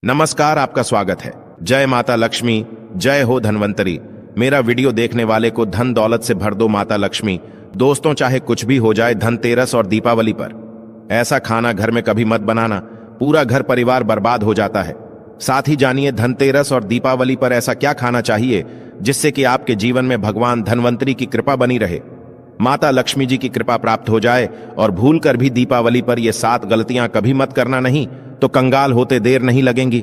नमस्कार, आपका स्वागत है। जय माता लक्ष्मी, जय हो धनवंतरी। मेरा वीडियो देखने वाले को धन दौलत से भर दो माता लक्ष्मी। दोस्तों, चाहे कुछ भी हो जाए, धनतेरस और दीपावली पर ऐसा खाना घर में कभी मत बनाना, पूरा घर परिवार बर्बाद हो जाता है। साथ ही जानिए धनतेरस और दीपावली पर ऐसा क्या खाना चाहिए जिससे कि आपके जीवन में भगवान धनवंतरी की कृपा बनी रहे, माता लक्ष्मी जी की कृपा प्राप्त हो जाए। और भूल कर भी दीपावली पर ये 7 गलतियां कभी मत करना, नहीं तो कंगाल होते देर नहीं लगेंगी।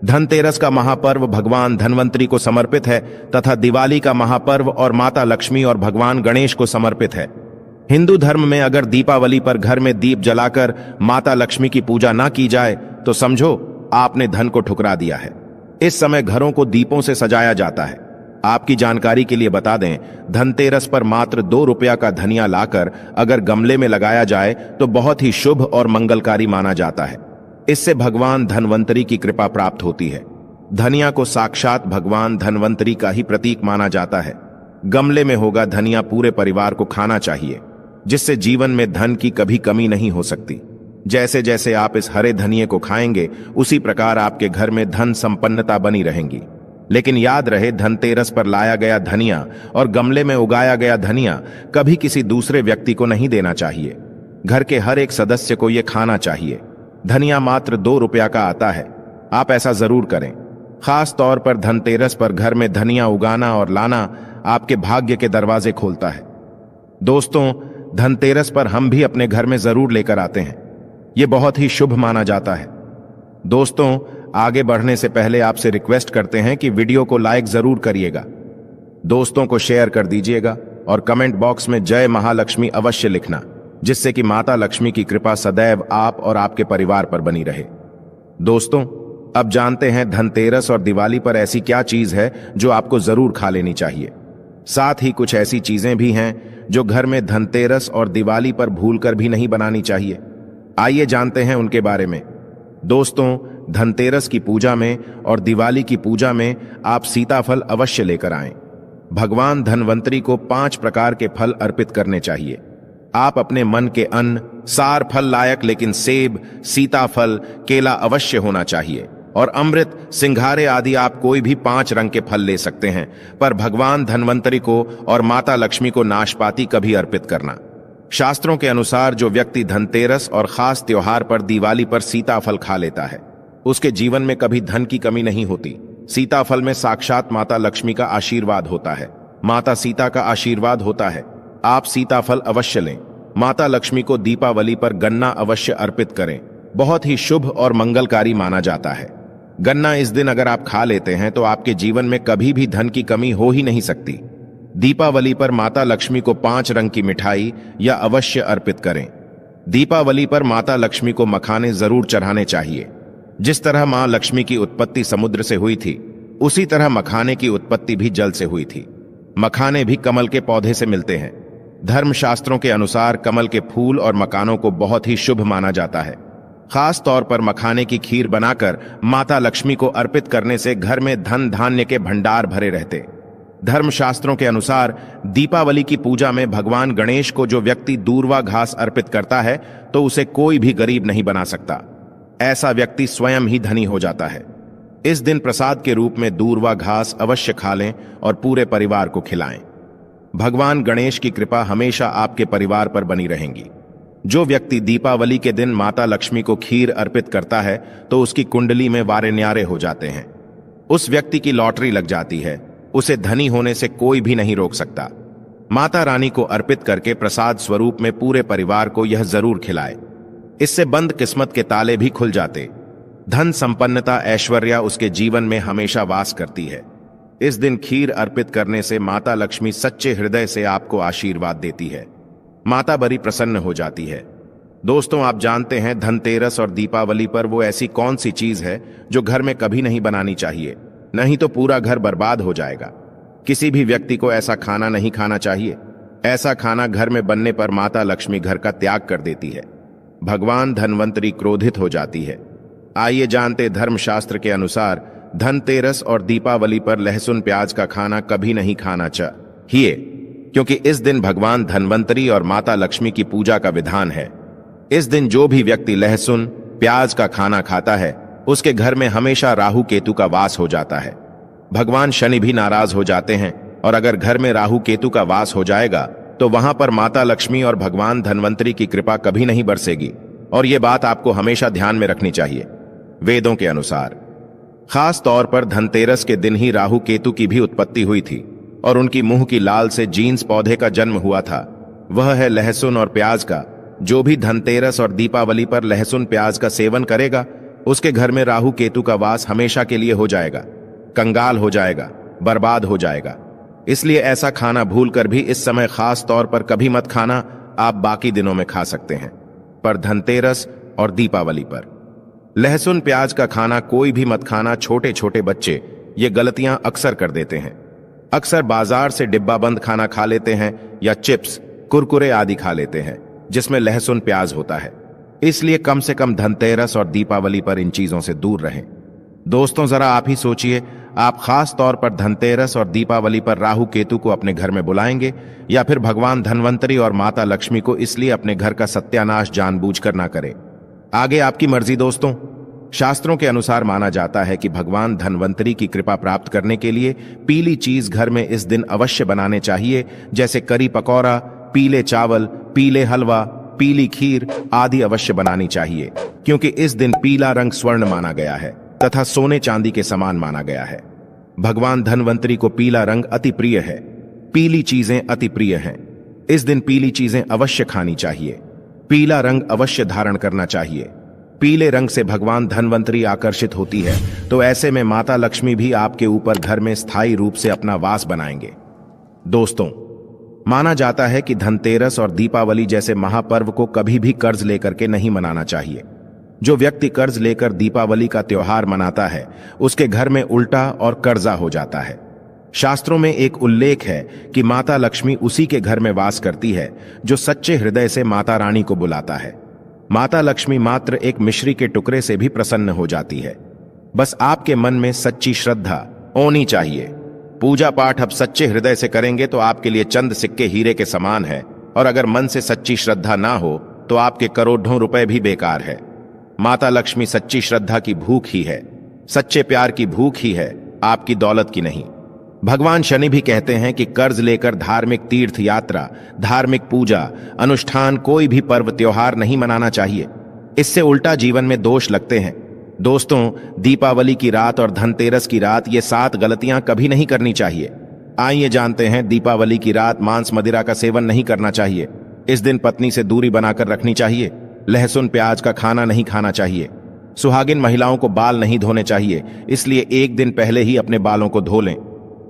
धनतेरस का महापर्व भगवान धनवंतरी को समर्पित है तथा दिवाली का महापर्व और माता लक्ष्मी और भगवान गणेश को समर्पित है। हिंदू धर्म में अगर दीपावली पर घर में दीप जलाकर माता लक्ष्मी की पूजा ना की जाए तो समझो आपने धन को ठुकरा दिया है। इस समय घरों को दीपों से सजाया जाता है। आपकी जानकारी के लिए बता दें, धनतेरस पर मात्र 2 रुपया का धनिया लाकर अगर गमले में लगाया जाए तो बहुत ही शुभ और मंगलकारी माना जाता है। इससे भगवान धनवंतरी की कृपा प्राप्त होती है। धनिया को साक्षात भगवान धनवंतरी का ही प्रतीक माना जाता है। गमले में होगा धनिया पूरे परिवार को खाना चाहिए, जिससे जीवन में धन की कभी कमी नहीं हो सकती। जैसे जैसे आप इस हरे धनिये को खाएंगे, उसी प्रकार आपके घर में धन संपन्नता बनी रहेंगी। लेकिन याद रहे, धनतेरस पर लाया गया धनिया और गमले में उगाया गया धनिया कभी किसी दूसरे व्यक्ति को नहीं देना चाहिए। घर के हर एक सदस्य को यह खाना चाहिए। धनिया मात्र 2 रुपया का आता है। आप ऐसा जरूर करें। खास तौर पर धनतेरस पर घर में धनिया उगाना और लाना आपके भाग्य के दरवाजे खोलता है। दोस्तों, धनतेरस पर हम भी अपने घर में जरूर लेकर आते हैं। यह बहुत ही शुभ माना जाता है। दोस्तों, आगे बढ़ने से पहले आपसे रिक्वेस्ट करते हैं कि वीडियो को लाइक जरूर करिएगा, दोस्तों को शेयर कर दीजिएगा और कमेंट बॉक्स में जय महालक्ष्मी अवश्य लिखना, जिससे कि माता लक्ष्मी की कृपा सदैव आप और आपके परिवार पर बनी रहे। दोस्तों, अब जानते हैं धनतेरस और दिवाली पर ऐसी क्या चीज है जो आपको जरूर खा लेनी चाहिए। साथ ही कुछ ऐसी चीजें भी हैं जो घर में धनतेरस और दिवाली पर भूलकर भी नहीं बनानी चाहिए। आइए जानते हैं उनके बारे में। दोस्तों, धनतेरस की पूजा में और दिवाली की पूजा में आप सीताफल अवश्य लेकर आएं। भगवान धनवंतरी को 5 प्रकार के फल अर्पित करने चाहिए। आप अपने मन के अन्न, सार फल लायक लेकिन सेब, सीताफल, केला अवश्य होना चाहिए। और अमृत, सिंघारे आदि आप कोई भी 5 रंग के फल ले सकते हैं, पर भगवान धनवंतरी को और माता लक्ष्मी को नाशपाती कभी अर्पित करना। शास्त्रों के अनुसार जो व्यक्ति धनतेरस और खास त्योहार पर दिवाली पर सीताफल खा लेता है, उसके जीवन में कभी धन की कमी नहीं होती। सीताफल में साक्षात माता लक्ष्मी का आशीर्वाद होता है, माता सीता का आशीर्वाद होता है। आप सीताफल अवश्य लें। माता लक्ष्मी को दीपावली पर गन्ना अवश्य अर्पित करें। बहुत ही शुभ और मंगलकारी माना जाता है। गन्ना इस दिन अगर आप खा लेते हैं तो आपके जीवन में कभी भी धन की कमी हो ही नहीं सकती। दीपावली पर माता लक्ष्मी को 5 रंग की मिठाई या अवश्य अर्पित करें। दीपावली पर माता लक्ष्मी को मखाने जरूर चढ़ाने चाहिए। जिस तरह मां लक्ष्मी की उत्पत्ति समुद्र से हुई थी, उसी तरह मखाने की उत्पत्ति भी जल से हुई थी। मखाने भी कमल के पौधे से मिलते हैं। धर्मशास्त्रों के अनुसार कमल के फूल और मकानों को बहुत ही शुभ माना जाता है। खास तौर पर मखाने की खीर बनाकर माता लक्ष्मी को अर्पित करने से घर में धन धान्य के भंडार भरे रहते। धर्मशास्त्रों के अनुसार दीपावली की पूजा में भगवान गणेश को जो व्यक्ति दूर्वा घास अर्पित करता है तो उसे कोई भी गरीब नहीं बना सकता। ऐसा व्यक्ति स्वयं ही धनी हो जाता है। इस दिन प्रसाद के रूप में दूर्वा घास अवश्य खा लें और पूरे परिवार को खिलाएं। भगवान गणेश की कृपा हमेशा आपके परिवार पर बनी रहेंगी। जो व्यक्ति दीपावली के दिन माता लक्ष्मी को खीर अर्पित करता है तो उसकी कुंडली में वारे न्यारे हो जाते हैं। उस व्यक्ति की लॉटरी लग जाती है। उसे धनी होने से कोई भी नहीं रोक सकता। माता रानी को अर्पित करके प्रसाद स्वरूप में पूरे परिवार को यह जरूर खिलाए। इससे बंद किस्मत के ताले भी खुल जाते। धन संपन्नता, ऐश्वर्या उसके जीवन में हमेशा वास करती है। इस दिन खीर अर्पित करने से माता लक्ष्मी सच्चे हृदय से आपको आशीर्वाद देती है। माता बड़ी प्रसन्न हो जाती है। दोस्तों, आप जानते हैं धनतेरस और दीपावली पर वो ऐसी कौन सी चीज है जो घर में कभी नहीं बनानी चाहिए, नहीं तो पूरा घर बर्बाद हो जाएगा। किसी भी व्यक्ति को ऐसा खाना नहीं खाना चाहिए। ऐसा खाना घर में बनने पर माता लक्ष्मी घर का त्याग कर देती है। भगवान धनवंतरी क्रोधित हो जाती है। आइए जानते धर्मशास्त्र के अनुसार धनतेरस और दीपावली पर लहसुन प्याज का खाना कभी नहीं खाना चाहिए, क्योंकि इस दिन भगवान धनवंतरी और माता लक्ष्मी की पूजा का विधान है। इस दिन जो भी व्यक्ति लहसुन प्याज का खाना खाता है उसके घर में हमेशा राहु केतु का वास हो जाता है। भगवान शनि भी नाराज हो जाते हैं, और अगर घर में राहु केतु का वास हो जाएगा तो वहां पर माता लक्ष्मी और भगवान धनवंतरी की कृपा कभी नहीं बरसेगी। और यह बात आपको हमेशा ध्यान में रखनी चाहिए। वेदों के अनुसार खास तौर पर धनतेरस के दिन ही राहु केतु की भी उत्पत्ति हुई थी, और उनकी मुंह की लाल से जीन्स पौधे का जन्म हुआ था। वह है लहसुन और प्याज का। जो भी धनतेरस और दीपावली पर लहसुन प्याज का सेवन करेगा, उसके घर में राहु केतु का वास हमेशा के लिए हो जाएगा, कंगाल हो जाएगा, बर्बाद हो जाएगा। इसलिए ऐसा खाना भूलकर भी इस समय खास तौर पर कभी मत खाना। आप बाकी दिनों में खा सकते हैं, पर धनतेरस और दीपावली पर लहसुन प्याज का खाना कोई भी मत खाना। छोटे छोटे बच्चे ये गलतियां अक्सर कर देते हैं। अक्सर बाजार से डिब्बा बंद खाना खा लेते हैं या चिप्स, कुरकुरे आदि खा लेते हैं जिसमें लहसुन प्याज होता है। इसलिए कम से कम धनतेरस और दीपावली पर इन चीजों से दूर रहें। दोस्तों, जरा आप ही सोचिए, आप खास तौर पर धनतेरस और दीपावली पर राहु केतु को अपने घर में बुलाएंगे या फिर भगवान धनवंतरी और माता लक्ष्मी को इसलिए अपने घर का सत्यानाश जानबूझकर ना करें। आगे आपकी मर्जी। दोस्तों, शास्त्रों के अनुसार माना जाता है कि भगवान धनवंतरी की कृपा प्राप्त करने के लिए पीली चीज घर में इस दिन अवश्य बनाने चाहिए, जैसे करी पकौड़ा, पीले चावल, पीले हलवा, पीली खीर आदि अवश्य बनानी चाहिए, क्योंकि इस दिन पीला रंग स्वर्ण माना गया है तथा सोने चांदी के समान माना गया है। भगवान धनवंतरी को पीला रंग अति प्रिय है, पीली चीजें अति प्रिय हैं। इस दिन पीली चीजें अवश्य खानी चाहिए, पीला रंग अवश्य धारण करना चाहिए। पीले रंग से भगवान धनवंतरी आकर्षित होती है, तो ऐसे में माता लक्ष्मी भी आपके ऊपर घर में स्थायी रूप से अपना वास बनाएंगे। दोस्तों, माना जाता है कि धनतेरस और दीपावली जैसे महापर्व को कभी भी कर्ज लेकर के नहीं मनाना चाहिए। जो व्यक्ति कर्ज लेकर दीपावली का त्योहार मनाता है, उसके घर में उल्टा और कर्जा हो जाता है। शास्त्रों में एक उल्लेख है कि माता लक्ष्मी उसी के घर में वास करती है जो सच्चे हृदय से माता रानी को बुलाता है। माता लक्ष्मी मात्र एक मिश्री के टुकड़े से भी प्रसन्न हो जाती है। बस आपके मन में सच्ची श्रद्धा होनी चाहिए। पूजा पाठ अब सच्चे हृदय से करेंगे तो आपके लिए चंद सिक्के हीरे के समान है, और अगर मन से सच्ची श्रद्धा ना हो तो आपके करोड़ों रुपए भी बेकार है। माता लक्ष्मी सच्ची श्रद्धा की भूख ही है, सच्चे प्यार की भूख ही है, आपकी दौलत की नहीं। भगवान शनि भी कहते हैं कि कर्ज लेकर धार्मिक तीर्थ यात्रा, धार्मिक पूजा, अनुष्ठान, कोई भी पर्व त्योहार नहीं मनाना चाहिए। इससे उल्टा जीवन में दोष लगते हैं। दोस्तों, दीपावली की रात और धनतेरस की रात, ये 7 गलतियां कभी नहीं करनी चाहिए। आइए जानते हैं। दीपावली की रात मांस मदिरा का सेवन नहीं करना चाहिए। इस दिन पत्नी से दूरी बनाकर रखनी चाहिए। लहसुन प्याज का खाना नहीं खाना चाहिए। सुहागिन महिलाओं को बाल नहीं धोने चाहिए, इसलिए एक दिन पहले ही अपने बालों को धो लें।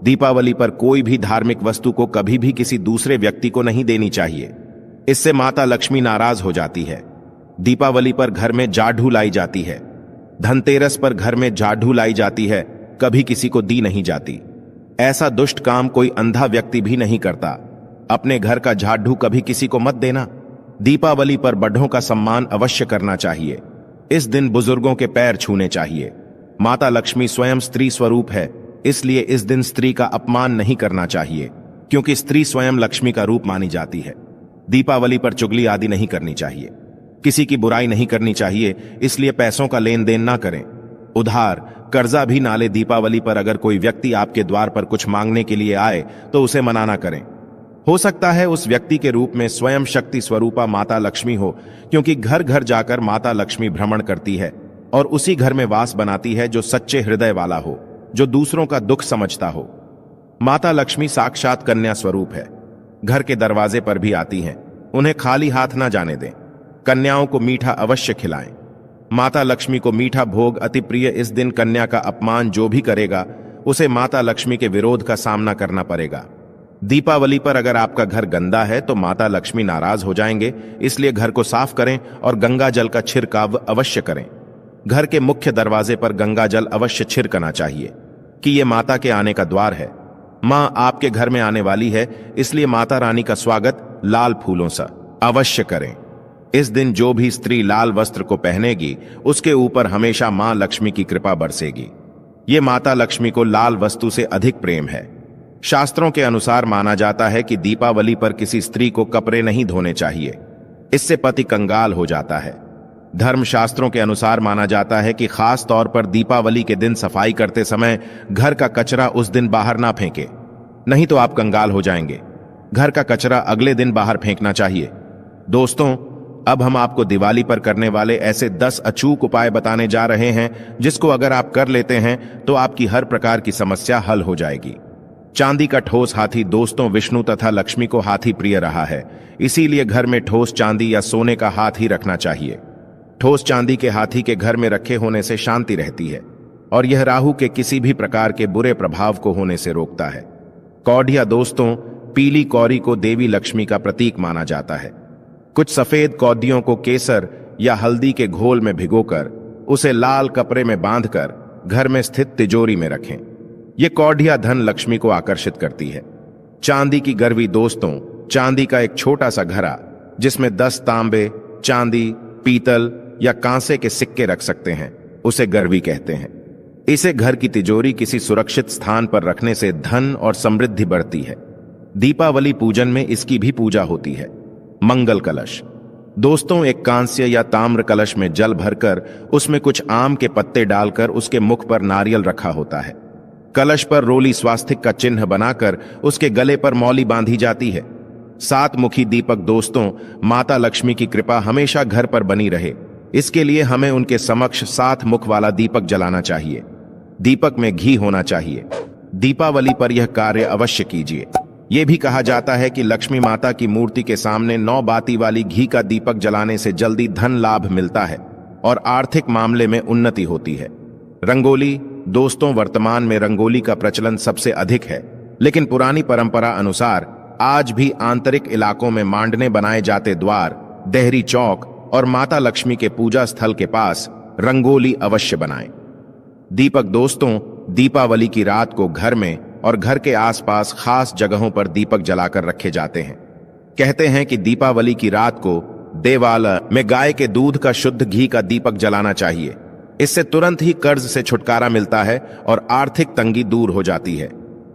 दीपावली पर कोई भी धार्मिक वस्तु को कभी भी किसी दूसरे व्यक्ति को नहीं देनी चाहिए, इससे माता लक्ष्मी नाराज हो जाती है। दीपावली पर घर में जाढ़ू लाई जाती है। धनतेरस पर घर में जाढ़ू लाई जाती है, कभी किसी को दी नहीं जाती। ऐसा दुष्ट काम कोई अंधा व्यक्ति भी नहीं करता। अपने घर का जाढ़ू कभी किसी को मत देना। दीपावली पर बड़ों का सम्मान अवश्य करना चाहिए। इस दिन बुजुर्गों के पैर छूने चाहिए। माता लक्ष्मी स्वयं स्त्री स्वरूप है, इसलिए इस दिन स्त्री का अपमान नहीं करना चाहिए, क्योंकि स्त्री स्वयं लक्ष्मी का रूप मानी जाती है। दीपावली पर चुगली आदि नहीं करनी चाहिए, किसी की बुराई नहीं करनी चाहिए, इसलिए पैसों का लेन देन ना करें। उधार कर्जा भी ना ले। दीपावली पर अगर कोई व्यक्ति आपके द्वार पर कुछ मांगने के लिए आए तो उसे मना ना करें। हो सकता है उस व्यक्ति के रूप में स्वयं शक्ति स्वरूपा माता लक्ष्मी हो, क्योंकि घर घर जाकर माता लक्ष्मी भ्रमण करती है और उसी घर में वास बनाती है जो सच्चे हृदय वाला हो, जो दूसरों का दुख समझता हो। माता लक्ष्मी साक्षात कन्या स्वरूप है, घर के दरवाजे पर भी आती हैं। उन्हें खाली हाथ ना जाने दें। कन्याओं को मीठा अवश्य खिलाएं। माता लक्ष्मी को मीठा भोग अति प्रिय। इस दिन कन्या का अपमान जो भी करेगा उसे माता लक्ष्मी के विरोध का सामना करना पड़ेगा। दीपावली पर अगर आपका घर गंदा है तो माता लक्ष्मी नाराज हो जाएंगे, इसलिए घर को साफ करें और गंगा जल का छिड़काव अवश्य करें। घर के मुख्य दरवाजे पर गंगा जल अवश्य छिड़कना चाहिए कि यह माता के आने का द्वार है। मां आपके घर में आने वाली है, इसलिए माता रानी का स्वागत लाल फूलों से अवश्य करें। इस दिन जो भी स्त्री लाल वस्त्र को पहनेगी उसके ऊपर हमेशा मां लक्ष्मी की कृपा बरसेगी। ये माता लक्ष्मी को लाल वस्तु से अधिक प्रेम है। शास्त्रों के अनुसार माना जाता है कि दीपावली पर किसी स्त्री को कपड़े नहीं धोने चाहिए, इससे पति कंगाल हो जाता है। धर्मशास्त्रों के अनुसार माना जाता है कि खास तौर पर दीपावली के दिन सफाई करते समय घर का कचरा उस दिन बाहर ना फेंके, नहीं तो आप कंगाल हो जाएंगे। घर का कचरा अगले दिन बाहर फेंकना चाहिए। दोस्तों, अब हम आपको दिवाली पर करने वाले ऐसे 10 अचूक उपाय बताने जा रहे हैं जिसको अगर आप कर लेते हैं तो आपकी हर प्रकार की समस्या हल हो जाएगी। चांदी का ठोस हाथी दोस्तों विष्णु तथा लक्ष्मी को हाथी प्रिय रहा है, इसीलिए घर में ठोस चांदी या सोने का हाथी रखना चाहिए। ठोस चांदी के हाथी के घर में रखे होने से शांति रहती है और यह राहु के किसी भी प्रकार के बुरे प्रभाव को होने से रोकता है। कौडिया दोस्तों, पीली कौरी को देवी लक्ष्मी का प्रतीक माना जाता है। कुछ सफेद कौदियों को केसर या हल्दी के घोल में भिगोकर उसे लाल कपड़े में बांधकर घर में स्थित तिजोरी में रखें। यह कौडिया धन लक्ष्मी को आकर्षित करती है। चांदी की गरवी दोस्तों, चांदी का एक छोटा सा घड़ा जिसमें 10 तांबे, चांदी, पीतल या कांसे के सिक्के रख सकते हैं, उसे गरवी कहते हैं। इसे घर की तिजोरी किसी सुरक्षित स्थान पर रखने से धन और समृद्धि बढ़ती है। दीपावली पूजन में इसकी भी पूजा होती है। मंगल कलश दोस्तों, एक कांस्य या ताम्र कलश में जल भरकर उसमें कुछ आम के पत्ते डालकर उसके मुख पर नारियल रखा होता है। कलश पर रोली स्वास्तिक का चिन्ह बनाकर उसके गले पर मौली बांधी जाती है। 7 मुखी दीपक दोस्तों, माता लक्ष्मी की कृपा हमेशा घर पर बनी रहे, इसके लिए हमें उनके समक्ष 7 मुख वाला दीपक जलाना चाहिए। दीपक में घी होना चाहिए। दीपावली पर यह कार्य अवश्य कीजिए। यह भी कहा जाता है कि लक्ष्मी माता की मूर्ति के सामने 9 बाती वाली घी का दीपक जलाने से जल्दी धन लाभ मिलता है और आर्थिक मामले में उन्नति होती है। रंगोली दोस्तों, वर्तमान में रंगोली का प्रचलन सबसे अधिक है, लेकिन पुरानी परंपरा अनुसार आज भी आंतरिक इलाकों में मांडने बनाए जाते द्वार, देहरी चौक और माता लक्ष्मी के पूजा स्थल के पास रंगोली अवश्य बनाएं। दीपक दोस्तों, दीपावली की रात को घर में और घर के आसपास खास जगहों पर दीपक जलाकर रखे जाते हैं। कहते हैं कि दीपावली की रात को देवालय में गाय के दूध का शुद्ध घी का दीपक जलाना चाहिए। इससे तुरंत ही कर्ज से छुटकारा मिलता है और आर्थिक तंगी दूर हो जाती है।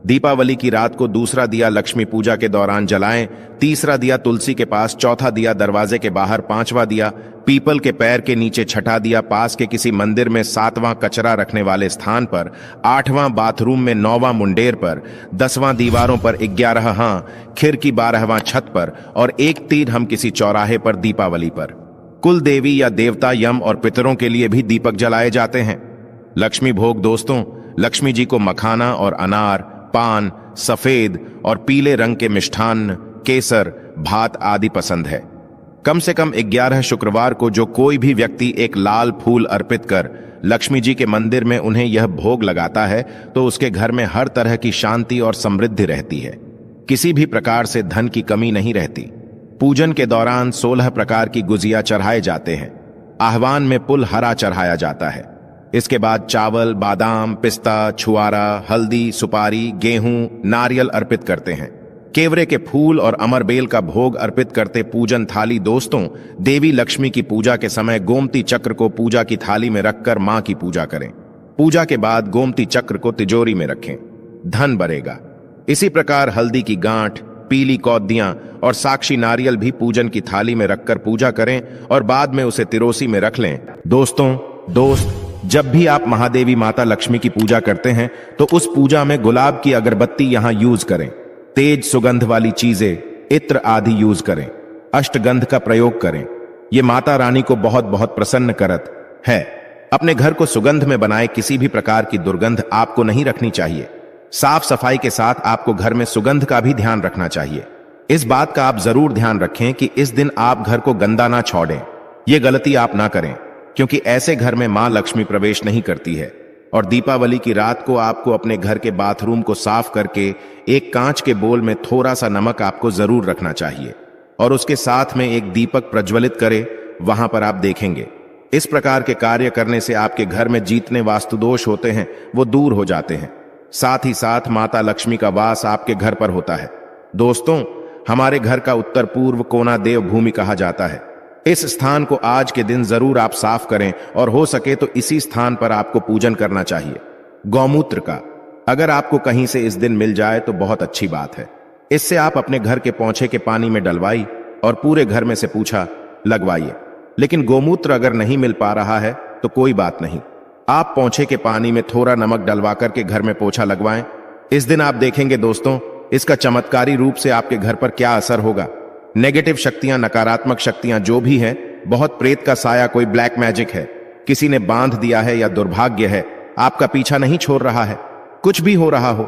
दीपावली की रात को दूसरा दिया लक्ष्मी पूजा के दौरान जलाएं, तीसरा दिया तुलसी के पास, चौथा दिया दरवाजे के बाहर, 5वां दिया पीपल के पैर के नीचे, छठा दिया पास के किसी मंदिर में, 7वां कचरा रखने वाले स्थान पर, 8वां बाथरूम में, 9वां मुंडेर पर, 10वां दीवारों पर, 11वां खिड़की, 12वां छत पर और 1 तीर हम किसी चौराहे पर दीपावली पर। कुल देवी या देवता, यम और पितरों के लिए भी दीपक जलाए जाते हैं। लक्ष्मी भोग दोस्तों, लक्ष्मी जी को मखाना और अनार, पान, सफेद और पीले रंग के मिष्ठान्न, केसर, भात आदि पसंद है। कम से कम 11 शुक्रवार को जो कोई भी व्यक्ति एक लाल फूल अर्पित कर लक्ष्मी जी के मंदिर में उन्हें यह भोग लगाता है तो उसके घर में हर तरह की शांति और समृद्धि रहती है। किसी भी प्रकार से धन की कमी नहीं रहती। पूजन के दौरान 16 प्रकार की गुजिया चढ़ाए जाते हैं। आह्वान में पुल हरा चढ़ाया जाता है। इसके बाद चावल, बादाम, पिस्ता, छुआरा, हल्दी, सुपारी, गेहूं, नारियल अर्पित करते हैं। केवरे के फूल और अमरबेल का भोग अर्पित करते पूजन थाली दोस्तों, देवी लक्ष्मी की पूजा के समय गोमती चक्र को पूजा की थाली में रखकर मां की पूजा करें। पूजा के बाद गोमती चक्र को तिजोरी में रखें, धन बढ़ेगा। इसी प्रकार हल्दी की गांठ, पीली कौदियां और साक्षी नारियल भी पूजन की थाली में रखकर पूजा करें और बाद में उसे तिरोसी में रख लें। दोस्त, जब भी आप महादेवी माता लक्ष्मी की पूजा करते हैं तो उस पूजा में गुलाब की अगरबत्ती यहां यूज करें। तेज सुगंध वाली चीजें, इत्र आदि यूज करें। अष्टगंध का प्रयोग करें। यह माता रानी को बहुत बहुत प्रसन्न करत है। अपने घर को सुगंध में बनाए, किसी भी प्रकार की दुर्गंध आपको नहीं रखनी चाहिए। साफ सफाई के साथ आपको घर में सुगंध का भी ध्यान रखना चाहिए। इस बात का आप जरूर ध्यान रखें कि इस दिन आप घर को गंदा ना छोड़ें। यह गलती आप ना करें, क्योंकि ऐसे घर में मां लक्ष्मी प्रवेश नहीं करती है। और दीपावली की रात को आपको अपने घर के बाथरूम को साफ करके एक कांच के बोल में थोड़ा सा नमक आपको जरूर रखना चाहिए और उसके साथ में एक दीपक प्रज्वलित करें। वहां पर आप देखेंगे इस प्रकार के कार्य करने से आपके घर में जितने वास्तुदोष होते हैं वो दूर हो जाते हैं। साथ ही साथ माता लक्ष्मी का वास आपके घर पर होता है। दोस्तों, हमारे घर का उत्तर पूर्व कोना देव भूमि कहा जाता है। इस स्थान को आज के दिन जरूर आप साफ करें और हो सके तो इसी स्थान पर आपको पूजन करना चाहिए। गौमूत्र का अगर आपको कहीं से इस दिन मिल जाए तो बहुत अच्छी बात है। इससे आप अपने घर के पोंछे के पानी में डलवाई और पूरे घर में से पूछा लगवाइए। लेकिन गोमूत्र अगर नहीं मिल पा रहा है तो कोई बात नहीं, आप पोंछे के पानी में थोड़ा नमक डलवा करके घर में पोछा लगवाएं। इस दिन आप देखेंगे दोस्तों, इसका चमत्कारी रूप से आपके घर पर क्या असर होगा। नेगेटिव शक्तियां, नकारात्मक शक्तियां जो भी है, बहुत प्रेत का साया, कोई ब्लैक मैजिक है, किसी ने बांध दिया है या दुर्भाग्य है, आपका पीछा नहीं छोड़ रहा है, कुछ भी हो रहा हो,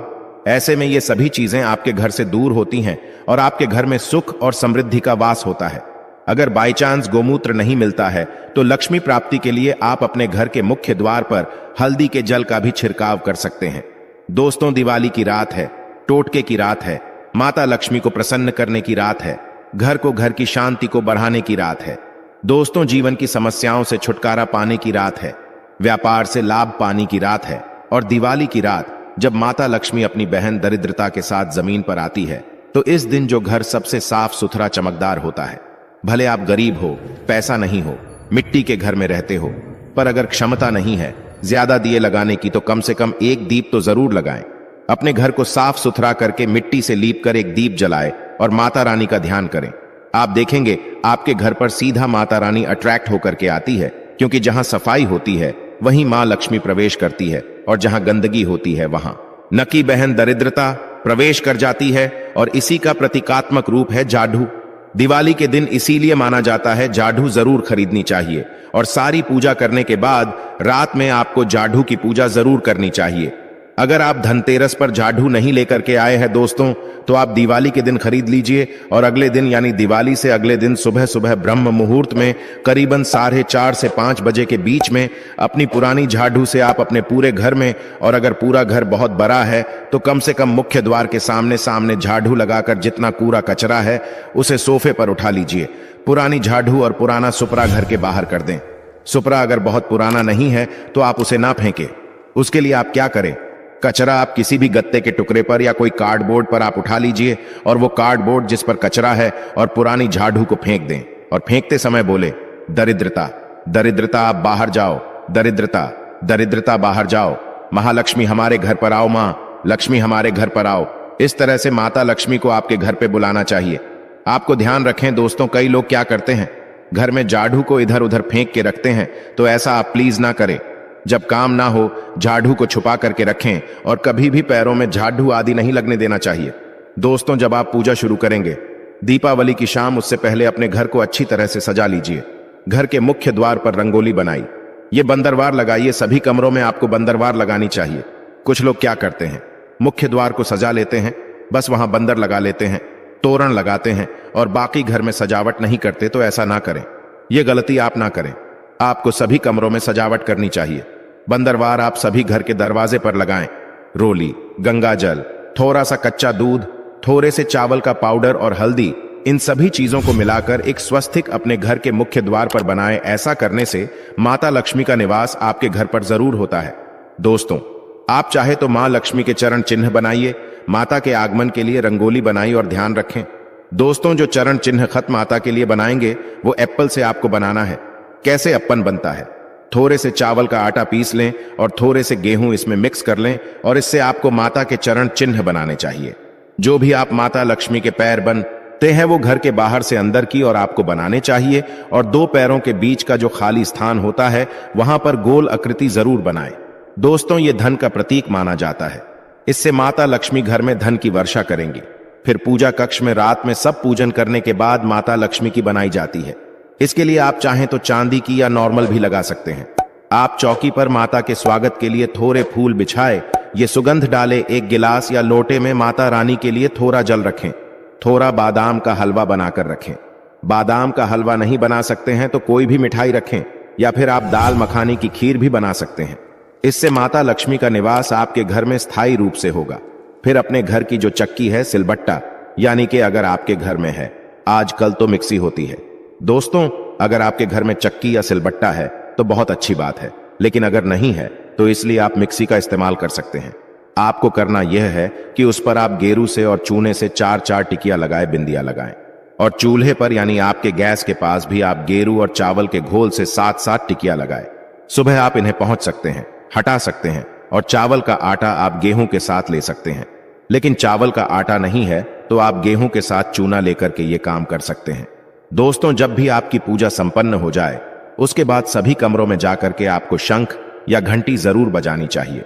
ऐसे में ये सभी चीजें आपके घर से दूर होती हैं और आपके घर में सुख और समृद्धि का वास होता है। अगर बाई चांस गोमूत्र नहीं मिलता है तो लक्ष्मी प्राप्ति के लिए आप अपने घर के मुख्य द्वार पर हल्दी के जल का भी छिड़काव कर सकते हैं। दोस्तों, दिवाली की रात है, टोटके की रात है, माता लक्ष्मी को प्रसन्न करने की रात है, घर की शांति को बढ़ाने की रात है। दोस्तों, जीवन की समस्याओं से छुटकारा पाने की रात है, व्यापार से लाभ पाने की रात है। और दिवाली की रात जब माता लक्ष्मी अपनी बहन दरिद्रता के साथ जमीन पर आती है तो इस दिन जो घर सबसे साफ सुथरा चमकदार होता है, भले आप गरीब हो, पैसा नहीं हो, मिट्टी के घर में रहते हो, पर अगर क्षमता नहीं है ज्यादा दिए लगाने की तो कम से कम एक दीप तो जरूर लगाएं। अपने घर को साफ सुथरा करके मिट्टी से लीप कर एक दीप जलाएं और माता रानी का ध्यान करें। आप देखेंगे आपके घर पर सीधा माता रानी अट्रैक्ट होकर के आती है, क्योंकि जहां सफाई होती है वहीं मां लक्ष्मी प्रवेश करती है और जहां गंदगी होती है वहां नकी बहन दरिद्रता प्रवेश कर जाती है। और इसी का प्रतीकात्मक रूप है जाढ़ू। दिवाली के दिन इसीलिए माना जाता है जाढ़ू जरूर खरीदनी चाहिए और सारी पूजा करने के बाद रात में आपको जाढ़ू की पूजा जरूर करनी चाहिए। अगर आप धनतेरस पर जाढ़ू नहीं लेकर के आए हैं दोस्तों, तो आप दिवाली के दिन खरीद लीजिए और अगले दिन यानी दिवाली से अगले दिन सुबह सुबह ब्रह्म मुहूर्त में करीबन 4:30 से 5 बजे के बीच में अपनी पुरानी झाड़ू से आप अपने पूरे घर में, और अगर पूरा घर बहुत बड़ा है तो कम से कम मुख्य द्वार के सामने सामने झाड़ू लगाकर जितना कूड़ा कचरा है उसे सोफे पर उठा लीजिए। पुरानी झाड़ू और पुराना सुपरा घर के बाहर कर दें। सुपरा अगर बहुत पुराना नहीं है तो आप उसे ना फेंकें। उसके लिए आप क्या करें, कचरा आप किसी भी गत्ते के टुकड़े पर या कोई कार्डबोर्ड पर आप उठा लीजिए और वो कार्डबोर्ड जिस पर कचरा है और पुरानी झाड़ू को फेंक दें और फेंकते समय बोले, दरिद्रता दरिद्रता आप बाहर जाओ, दरिद्रता दरिद्रता बाहर जाओ, महालक्ष्मी हमारे घर पर आओ, मां लक्ष्मी हमारे घर पर आओ। इस तरह से माता लक्ष्मी को आपके घर पे बुलाना चाहिए। आपको ध्यान रखें दोस्तों, कई लोग क्या करते हैं, घर में झाड़ू को इधर उधर फेंक के रखते हैं, तो ऐसा आप प्लीज ना करें। जब काम ना हो झाड़ू को छुपा करके रखें और कभी भी पैरों में झाड़ू आदि नहीं लगने देना चाहिए। दोस्तों, जब आप पूजा शुरू करेंगे दीपावली की शाम, उससे पहले अपने घर को अच्छी तरह से सजा लीजिए। घर के मुख्य द्वार पर रंगोली बनाई, ये बंदरवार लगाइए। सभी कमरों में आपको बंदरवार लगानी चाहिए। कुछ लोग क्या करते हैं, मुख्य द्वार को सजा लेते हैं, बस वहां बंदर लगा लेते हैं, तोरण लगाते हैं और बाकी घर में सजावट नहीं करते। तो ऐसा ना करें, यह गलती आप ना करें। आपको सभी कमरों में सजावट करनी चाहिए। बंदरवार आप सभी घर के दरवाजे पर लगाएं। रोली, गंगा जल, थोड़ा सा कच्चा दूध, थोड़े से चावल का पाउडर और हल्दी, इन सभी चीजों को मिलाकर एक स्वस्तिक अपने घर के मुख्य द्वार पर बनाएं। ऐसा करने से माता लक्ष्मी का निवास आपके घर पर जरूर होता है। दोस्तों, आप चाहे तो मां लक्ष्मी के चरण चिन्ह बनाइए। माता के आगमन के लिए रंगोली बनाई और ध्यान रखें दोस्तों, जो चरण चिन्ह खत माता के लिए बनाएंगे वो एप्पल से आपको बनाना है। कैसे अप्पन बनता है, थोड़े से चावल का आटा पीस लें और थोड़े से गेहूं इसमें मिक्स कर लें और इससे आपको माता के चरण चिन्ह बनाने चाहिए। जो भी आप माता लक्ष्मी के पैर बनते हैं वो घर के बाहर से अंदर की और आपको बनाने चाहिए और 2 पैरों के बीच का जो खाली स्थान होता है वहां पर गोल आकृति जरूर बनाएं। दोस्तों, ये धन का प्रतीक माना जाता है। इससे माता लक्ष्मी घर में धन की वर्षा करेंगी। फिर पूजा कक्ष में रात में सब पूजन करने के बाद माता लक्ष्मी की बनाई जाती है। इसके लिए आप चाहें तो चांदी की या नॉर्मल भी लगा सकते हैं। आप चौकी पर माता के स्वागत के लिए थोड़े फूल बिछाए, ये सुगंध डाले, एक गिलास या लोटे में माता रानी के लिए थोड़ा जल रखें। थोड़ा बादाम का हलवा बनाकर रखें। बादाम का हलवा नहीं बना सकते हैं तो कोई भी मिठाई रखें या फिर आप दाल मखानी की खीर भी बना सकते हैं। इससे माता लक्ष्मी का निवास आपके घर में स्थायी रूप से होगा। फिर अपने घर की जो चक्की है, सिलबट्टा, यानी कि अगर आपके घर में है, आजकल तो मिक्सी होती है दोस्तों, अगर आपके घर में चक्की या सिलबट्टा है तो बहुत अच्छी बात है, लेकिन अगर नहीं है तो इसलिए आप मिक्सी का इस्तेमाल कर सकते हैं। आपको करना यह है कि उस पर आप गेरू से और चूने से 4-4 टिकिया लगाए, बिंदिया लगाएं और चूल्हे पर यानी आपके गैस के पास भी आप गेरू और चावल के घोल से 7-7 टिकिया लगाए। सुबह आप इन्हें पहुंच सकते हैं, हटा सकते हैं और चावल का आटा आप गेहूं के साथ ले सकते हैं। लेकिन चावल का आटा नहीं है तो आप गेहूं के साथ चूना लेकर के ये काम कर सकते हैं। दोस्तों, जब भी आपकी पूजा संपन्न हो जाए उसके बाद सभी कमरों में जाकर के आपको शंख या घंटी जरूर बजानी चाहिए।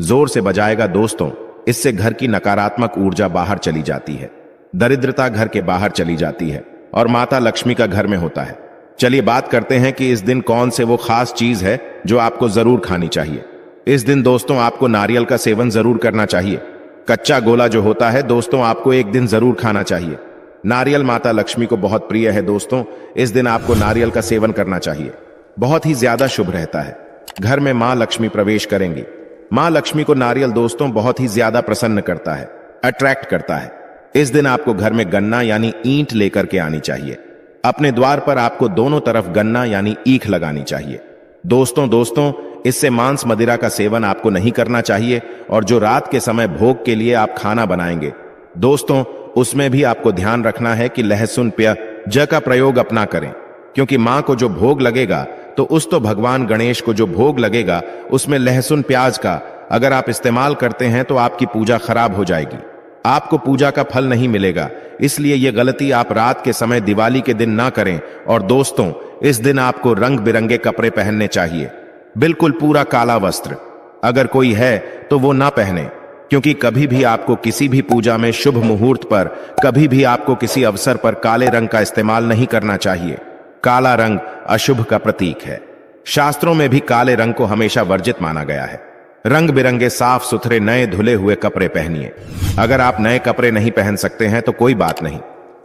जोर से बजाएगा दोस्तों, इससे घर की नकारात्मक ऊर्जा बाहर चली जाती है, दरिद्रता घर के बाहर चली जाती है और माता लक्ष्मी का घर में होता है। चलिए बात करते हैं कि इस दिन कौन से वो खास चीज है जो आपको जरूर खानी चाहिए। इस दिन दोस्तों आपको नारियल का सेवन जरूर करना चाहिए। कच्चा गोला जो होता है दोस्तों, आपको एक दिन जरूर खाना चाहिए। नारियल माता लक्ष्मी को बहुत प्रिय है दोस्तों, इस दिन आपको नारियल का सेवन करना चाहिए। बहुत ही ज्यादा शुभ रहता है। घर में मां लक्ष्मी प्रवेश करेंगी। मां लक्ष्मी को नारियल दोस्तों बहुत ही ज्यादा प्रसन्न करता है, अट्रैक्ट करता है। इस दिन आपको घर में गन्ना यानी ईंट लेकर के आनी चाहिए। अपने द्वार पर आपको दोनों तरफ गन्ना यानी ईख लगानी चाहिए। दोस्तों इससे मांस मदिरा का सेवन आपको नहीं करना चाहिए और जो रात के समय भोग के लिए आप खाना बनाएंगे दोस्तों, उसमें भी आपको ध्यान रखना है कि लहसुन प्याज का प्रयोग अपना करें, क्योंकि मां को जो भोग लगेगा तो उस तो भगवान गणेश को जो भोग लगेगा उसमें लहसुन प्याज का अगर आप इस्तेमाल करते हैं तो आपकी पूजा खराब हो जाएगी, आपको पूजा का फल नहीं मिलेगा। इसलिए यह गलती आप रात के समय दिवाली के दिन ना करें। और दोस्तों, इस दिन आपको रंग बिरंगे कपड़े पहनने चाहिए, बिल्कुल पूरा काला वस्त्र। अगर कोई है तो वो ना पहने, क्योंकि कभी भी आपको किसी भी पूजा में शुभ मुहूर्त पर, कभी भी आपको किसी अवसर पर काले रंग का इस्तेमाल नहीं करना चाहिए। काला रंग अशुभ का प्रतीक है। शास्त्रों में भी काले रंग को हमेशा वर्जित माना गया है। रंग बिरंगे साफ सुथरे नए धुले हुए कपड़े पहनिए। अगर आप नए कपड़े नहीं पहन सकते हैं तो कोई बात नहीं,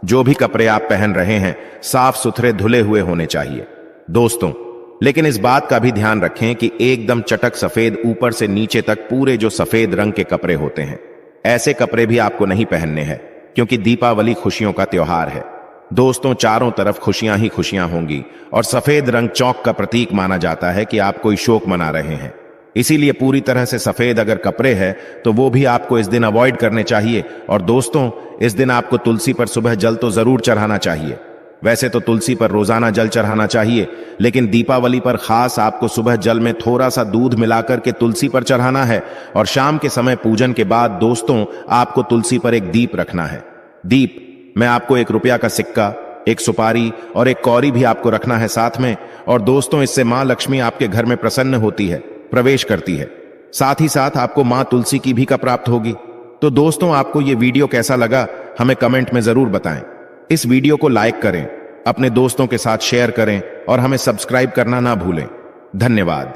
जो भी कपड़े आप पहन रहे हैं साफ सुथरे धुले हुए होने चाहिए दोस्तों। लेकिन इस बात का भी ध्यान रखें कि एकदम चटक सफेद ऊपर से नीचे तक पूरे जो सफेद रंग के कपड़े होते हैं, ऐसे कपड़े भी आपको नहीं पहनने हैं, क्योंकि दीपावली खुशियों का त्योहार है दोस्तों। चारों तरफ खुशियां ही खुशियां होंगी और सफेद रंग चौक का प्रतीक माना जाता है कि आप कोई शोक मना रहे हैं। इसीलिए पूरी तरह से सफेद अगर कपड़े हैं तो वो भी आपको इस दिन अवॉइड करने चाहिए। और दोस्तों, इस दिन आपको तुलसी पर सुबह जल तो जरूर चढ़ाना चाहिए। वैसे तो तुलसी पर रोजाना जल चढ़ाना चाहिए, लेकिन दीपावली पर खास आपको सुबह जल में थोड़ा सा दूध मिलाकर के तुलसी पर चढ़ाना है। और शाम के समय पूजन के बाद दोस्तों आपको तुलसी पर एक दीप रखना है। दीप में आपको 1 रुपया का सिक्का, एक सुपारी और एक कौड़ी भी आपको रखना है साथ में। और दोस्तों, इससे मां लक्ष्मी आपके घर में प्रसन्न होती है, प्रवेश करती है। साथ ही साथ आपको मां तुलसी की भी का प्राप्त होगी। तो दोस्तों, आपको यह वीडियो कैसा लगा हमें कमेंट में जरूर बताएं। इस वीडियो को लाइक करें, अपने दोस्तों के साथ शेयर करें और हमें सब्सक्राइब करना ना भूलें। धन्यवाद।